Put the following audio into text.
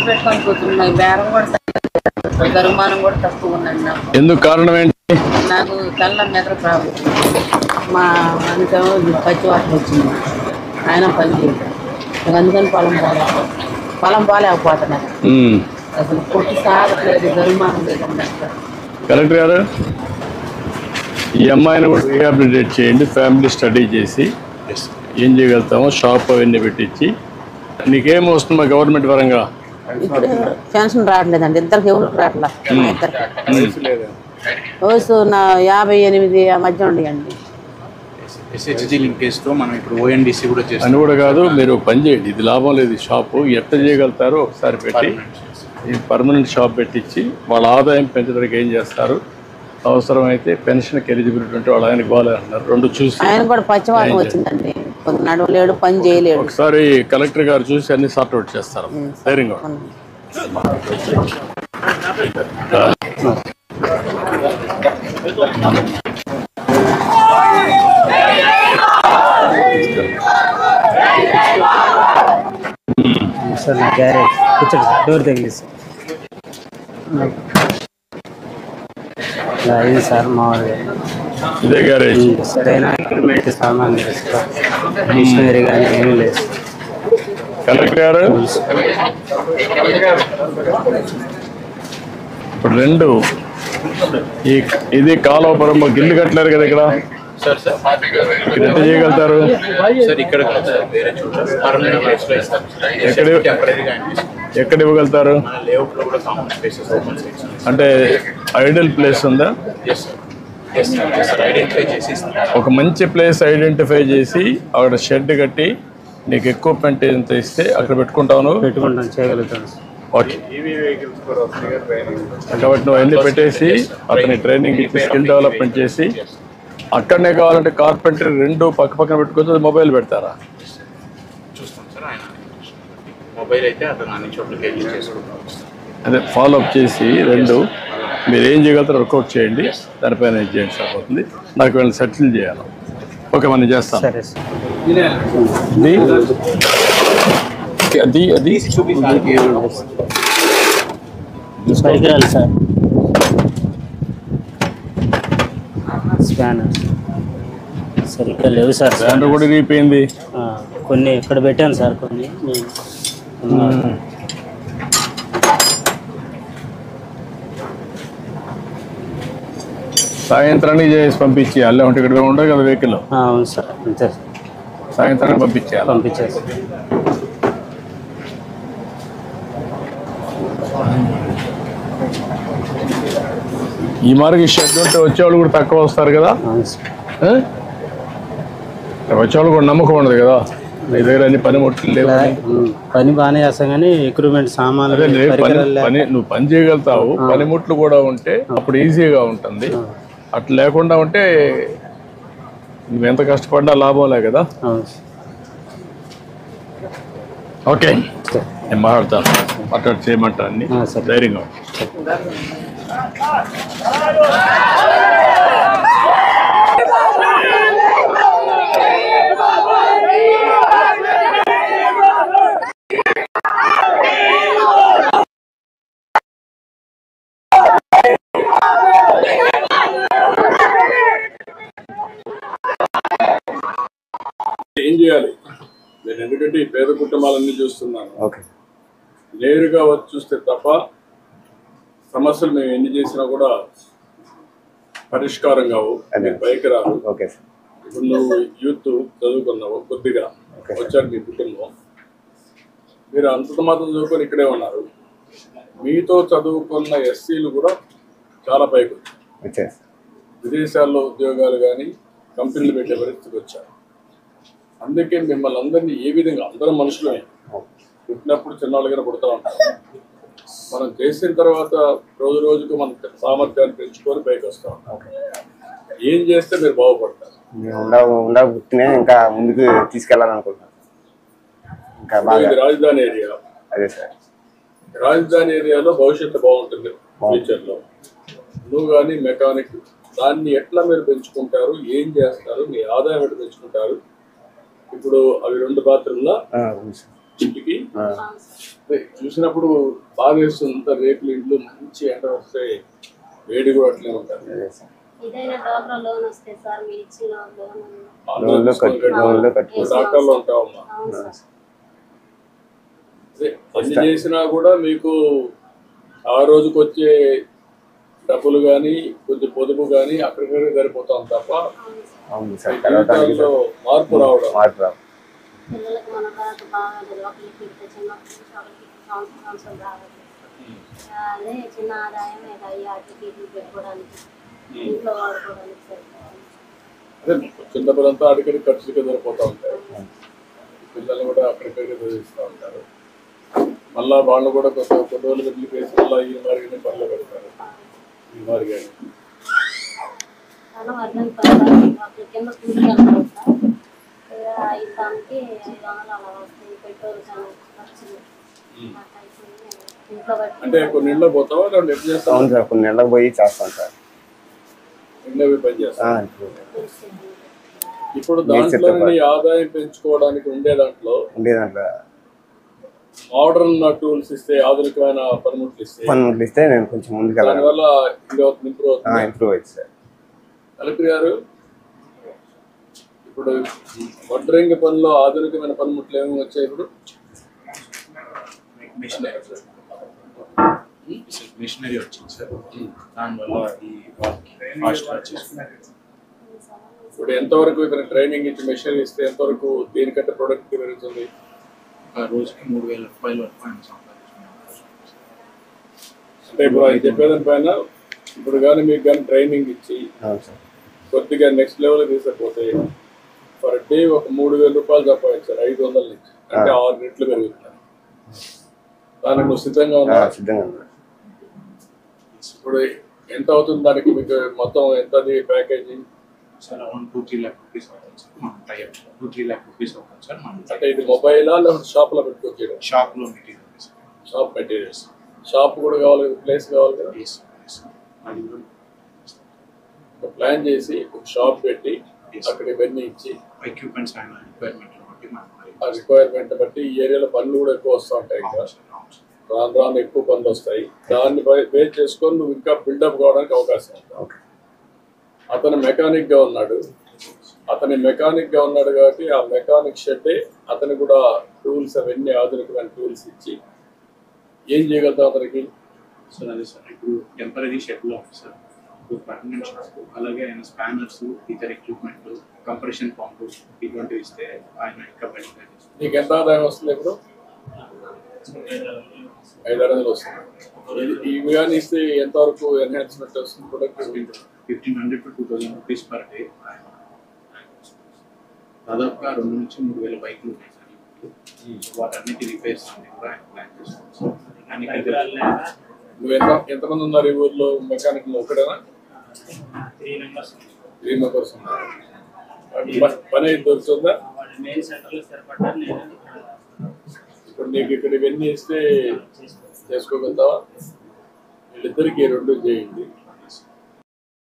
పెట్టుకొని కూర్చున్నాయి. బేరం కూడా గరుమానం కూడా తక్కువ ఉందండి నాకు. ఎందుకు కారణం ఏంటి? నాకు తెల్ల మెదడు ప్రాబ్లం. మా అందుకేమో పచ్చి వాటర్ వచ్చింది. ఆయన పని చేయదు. అందుకని పొలం పోలేకపోతున్నాను. అసలు కొట్టి సాగట్లేదు. గరుమానం లేదండి. కలెక్టర్ గారు, ఈ అమ్మాయిని కూడా రీహాబిలిటేట్ చేయండి. ఫ్యామిలీ స్టడీ చేసి ఏం చేయగలుగుతామో షాప్ అవన్నీ పెట్టించి. నీకేం వస్తుందా గవర్నమెంట్ పరంగా? పెన్షన్ రావట్లేదండి. ఇద్దరికి ఎవరికి రావట్లేదు. వయసు నా 58 మధ్య ఉండేయండి. ఎస్హెచ్జి లింకేజ్తో మనం ఇప్పుడు ఓఎన్డీసీ కూడా చేస్తాం. అని కూడా కాదు, మీరు పని చేయండి. ఇది లాభం లేదు. ఈ షాపు ఎట్లా చేయగలుగుతారో ఒకసారి పెట్టి ఈ పర్మనెంట్ షాప్ పెట్టించి వాళ్ళ ఆదాయం పెంచడానికి ఏం చేస్తారు. అవసరమైతే పెన్షన్కి ఎలిజిబిలిటీ ఉంటే వాళ్ళు ఆయనకు బాగాలేదంటున్నారు. రెండు చూసి ఆయన కూడా పచ్చివాతం వచ్చిందండి. నడవలేడు, పని చేయలేడు. ఒకసారి కలెక్టర్ గారు చూసి అన్ని సార్ట్అవుట్ చేస్తారు. ధైర్యంగా సార్ నా గ్యారేజ్ కూర్చోండి సార్. డోర్ తగిలి సార్. ఇది సార్ మామూలుగా ఇదే గ్యారేజ్. సరైన ఎక్విప్మెంట్ సామాన్ లేదు సార్. మిషనరీ కానీ ఏమీ లేదు. కలెక్టర్ గారు ఇప్పుడు రెండు ఇది కాలువపురం గిల్లు కట్టలేరు కదా ఇక్కడ. ఇక్కడ ఎంత చేయగలుగుతారు? ఎక్కడ ఇవ్వగలుగుతారు? అంటే ఐడల్ ప్లేస్ ఉందా? ఒక మంచి ప్లేస్ ఐడెంటిఫై చేసి అక్కడ షెడ్ కట్టి నీకు ఎక్విప్మెంట్ ఎంత ఇస్తే అక్కడ పెట్టుకుంటాను. చేయగలుగుతాను. ఓకే. కాబట్టి నువ్వు అన్నీ పెట్టేసి అతని ట్రైనింగ్ ఇచ్చి స్కిల్ డెవలప్మెంట్ చేసి అక్కడనే కావాలంటే కార్పెంటరీ రెండు పక్క పక్కన పెట్టుకోవచ్చు. మొబైల్ పెడతారా? అదే ఫాలో అప్ చేసి రెండు మీరు ఏం చేయగలుగుతారో వర్కౌట్ చేయండి. దానిపైన ఏం చేయండి సరిపోతుంది. నాకు వీళ్ళని సెటిల్ చేయాలి. ఓకే, మనం చేస్తాం. అది అది పరికరాలు సార్. స్కానర్ సరిగ్గా లేవు సార్. స్కానర్ కూడా ఇరిగిపోయింది. కొన్ని ఇక్కడ పెట్టాను సార్. కొన్ని సాయంత్రానికి చేసి పంపించేయాలి. అంటే ఇక్కడ ఉండదు కదా వెహికల్. అవును సార్, అంతే. సాయంత్రానికి పంపించేయాలి. పంపించేసి ఈ మార్గం షెడ్ ఉంటే వచ్చేవాళ్ళు కూడా తక్కువ వస్తారు కదా. వచ్చేవాళ్ళు కూడా నమ్మకం ఉండదు కదా. మీ దగ్గర అన్ని పనిముట్లు లేవు. పని బాగానే చేస్తాం కానీ ఎక్విప్మెంట్ సామాన్లు పని నువ్వు పని చేయగలుగుతావు. పనిముట్లు కూడా ఉంటే అప్పుడు ఈజీగా ఉంటుంది. అట్లా లేకుండా ఉంటే నువ్వు ఎంత కష్టపడ్డా లాభంలే కదా. ఓకే, నేను మాట్లాడతాను. మాట్లాడి చేయమంటా అన్ని ధైర్యంగా. ఏం చేయాలి నేను? ఎందుకంటే ఈ పేద కుటుంబాలన్నీ చూస్తున్నాను. నేరుగా వచ్చి చూస్తే తప్ప సమస్యలు మేము ఎన్ని చేసినా కూడా పరిష్కారం కావు, పైకి రావు. ఇప్పుడు నువ్వు యూత్ చదువుకున్నావు, కొద్దిగా వచ్చారు మీ కుటుంబం. మీరు అంత మాత్రం చదువుకొని ఇక్కడే ఉన్నారు. మీతో చదువుకున్న ఎస్సీలు కూడా చాలా పైకి వచ్చారు. విదేశాల్లో ఉద్యోగాలు కానీ కంపెనీలు పెట్టే పరిస్థితికి వచ్చారు. అందుకే మిమ్మల్ని అందరినీ ఏ విధంగా, అందరం మనుషులమే, పుట్టినప్పుడు చిన్నవాళ్ళుగా పుడతా ఉంటారు. మనం చేసిన తర్వాత రోజు రోజుకు మన సామర్థ్యాన్ని పెంచుకొని పైకి వస్తాం. ఏం చేస్తే మీరు బాగుపడతారు? పుట్టినే ఇంకా ముందుకు తీసుకెళ్ళాలనుకుంటున్నాను. ఇది రాజధాని ఏరియా. అదే సార్, రాజధాని ఏరియాలో భవిష్యత్తు బాగుంటుంది ఫ్యూచర్లో. నువ్వు కానీ మెకానిక్, దాన్ని ఎట్లా మీరు పెంచుకుంటారు? ఏం చేస్తారు? మీ ఆదాయం ఎట్లా పెంచుకుంటారు? ఇప్పుడు అవి 2 బాత్రూమ్ల ఇంటికి చూసినప్పుడు బాగా వేస్తుంది రేకులు ఇంట్లో మంచి ఎండ వస్తే వేడి కూడా అట్లే ఉంటుంది. డాక్టర్లు ఉంటావమ్మా, అన్ని చేసినా కూడా మీకు ఆ రోజుకి వచ్చే డబ్బులు కానీ కొంచెం పొదుపు కానీ అక్కడికక్కడ సరిపోతాం తప్ప జీవితాల్లో మార్పు రావడం. పిల్లలకు మన కాదు బాగా ఒకరికి పెడితే అదే చిన్న ఆదాయం అటుకి ఇటుకి పెట్టుకోవడానికి ఇంట్లో వాడుకోవడానికి అదే చిన్నపిల్లంతా అడిగడి ఖర్చులకి సరిపోతూ ఉంటాయి. పిల్లలు కూడా అక్కడికక్కడ చదివిస్తూ ఉంటారు. మళ్ళా వాళ్ళు కూడా కొన్ని రోజులు వదిలిపేసి మళ్ళీ ఈ మారిగానే పనులు పెడతారు. ఈ మారిగానే కింద కూర్చోగలుగుతాం సార్. 5 దానికి 500 అలా వస్తాయి. పెట్రోల్ ఖర్చులు ఇంట్లో బట్టి. అంటే కొన్ని నెలలు పోతావా రెండు ఎప్పుడు చేస్తావు? అవును సార్, కొన్ని నెలలకు పోయి చేస్తాం సార్. ఎన్నో పని చేస్తాం. ఇప్పుడు దాంట్లో ఆదాయం పెంచుకోవడానికి ఉండే దాంట్లో మోడర్న్ టూల్స్ ఇస్తే, ఆధునికమైన పనిముట్లు ఇస్తే నేను కొంచెం ముందుకు దానివల్ల ఇంప్రూవ్ అవుతుంది సార్. కలెక్టర్ గారు, ఇప్పుడు వడ్రంగి పనిలో ఆధునికమైన పనిముట్లు ఏమేమి వచ్చాయి? ఇప్పుడు మిషనరీ వచ్చింది సార్. దానివల్ల ఈ ఫాస్ట్ వచ్చేస్తుంది. ఇప్పుడు ఎంతవరకు ఇక్కడ ట్రైనింగ్ ఇచ్చి మెషిన్ ఇస్తే ఎంతవరకు దీనికంటే ప్రొడక్ట్ పెరుగుతుంది? రోజుకి 3,000 రూపాయల వరకు ఆయన అంటే ఇప్పుడు ఆయన చెప్పేదాని పైన ఇప్పుడు కానీ మీకు కానీ ట్రైనింగ్ ఇచ్చి కొద్దిగా నెక్స్ట్ లెవెల్ తీసుకపోతే పర్ డే ఒక 3,000 రూపాయలు సంపాదించారు. 500 నుంచి అంటే 6 రెట్లు పెరుగుతున్నారు. దానికి నువ్వు సిద్ధంగా ఉన్నా? ఇప్పుడు ఎంత అవుతుంది దానికి? మీకు మొత్తం ఎంత package? Sir around 2-3 lakh rupees అవుతుంది సార్. మనం 2-3 lakh రూపీస్ అవుతుంది సార్. అంటే ఇది మొబైలా లేకపోతే షాప్లో పెట్టుకోవచ్చు? షాప్లో మెటీరియల్స్. Shop materials. షాప్ కూడా కావాలి కదా, ప్లేస్ కావాలి కదా. ఒక ప్లాన్ చేసి ఒక షాప్ పెట్టి అక్కడ ఇవన్నీ ఇచ్చి ఎక్విప్మెంట్స్ అండ్ రిక్వైర్మెంట్ బట్టి ఆ రిక్వైర్మెంట్ బట్టి ఈ ఏరియాలో పనులు కూడా ఎక్కువ వస్తూ ఉంటాయి. ఇంకా రాను రాను ఎక్కువ పనులు వస్తాయి. దాన్ని బేస్ చేసుకొని నువ్వు ఇంకా బిల్డప్ కావడానికి అవకాశం ఉంది. అతను మెకానిక్ గా ఉన్నాడు. కాబట్టి ఆ మెకానిక్ షెడ్ అతను కూడా టూల్స్ అవన్నీ ఆధునికమైన టూల్స్ ఇచ్చి ఏం చేయగలుగుతాం అతనికి? సార్ అదే సార్, ఇప్పుడు టెంపరీ షెడ్లో ఉంది సార్. ఇప్పుడు పర్మనెంట్ షాప్, అలాగే ఆయన స్పానర్స్, ఇతర ఎక్విప్మెంట్, కంప్రెషన్ పంపు ఇటువంటివి ఇస్తే ఆయన ఇంకా బెటర్. నీకు ఎంత ఆదాయం వస్తుంది? ఇప్పుడు 5,000 వస్తుంది. ఇవి కానీ ఇస్తే ఎంతవరకు ఎన్హాన్స్మెంట్ వస్తుంది? Product 1,500 to 2,000 rupees per day. దాదాపుగా 2 నుంచి 3,000 బైకులు ఉన్నాయి సార్. వాటన్నిటి రిపేర్స్ అన్ని కూడా ఆయన ప్లాన్ చేస్తాం. నువ్వు ఎంతమంది ఉన్నారు ఈ ఊర్లో మెకానిక్? ఒకటేనా? 3 మెంబర్స్ ఉన్నారు. పని అయితే దొరుకుతుందా? ఇప్పుడు నీకు ఇక్కడ ఇవన్నీ ఇస్తే చేసుకోగలుగుతావా? వీళ్ళిద్దరికి 2 చేయండి.